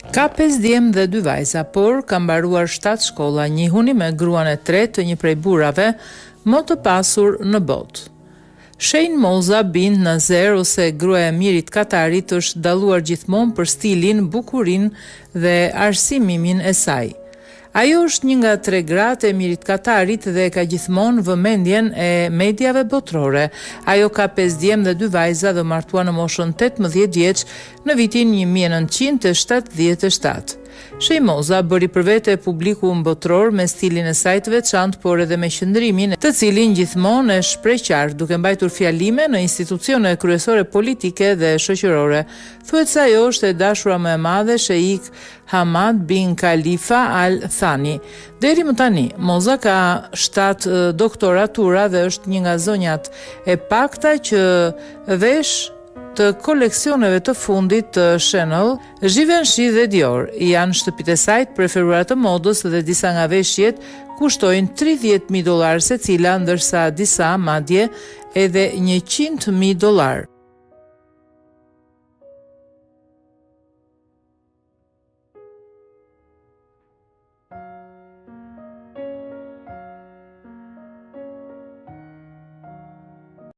Ka 5 djemë dhe 2 vajza, por ka mbaruar 7 shkolla, njihuni me gruan e tretë të një prej burrave më të pasur në botë. Shane Moza Bint Nazer ose gruaja e Mirit Katarit është dalluar gjithmonë për stilin, bukurinë dhe arsimimin e saj. Ajo është një nga 3 gratë e Mirit Katarit dhe ka gjithmonë vëmendjen e mediave botërore. Ajo ka 5 djemë dhe 2 vajza dhe martua në moshën 18 vjeç në vitin 1977. Shane Moza bëri për vete publiku botëror me stilin e saj të veçantë, por edhe me qëndrimin të cilin gjithmonë e shprehqar, duke mbajtur fjalime në institucione kryesore politike dhe shoqërore. Thuhet se ajo është e dashura më e madhe Sheikh Hamad bin Khalifa Al Thani. Deri më tani, Moza ka 7 doktoratura dhe është një nga zonjat e pakta që vesh të koleksioneve të fundit të Chanel, Givenchy dhe Dior. Janë shtëpitë e saj të preferuara të modës dhe disa nga veshjet kushtojnë $30,000 secila, ndërsa disa madje edhe $100,000.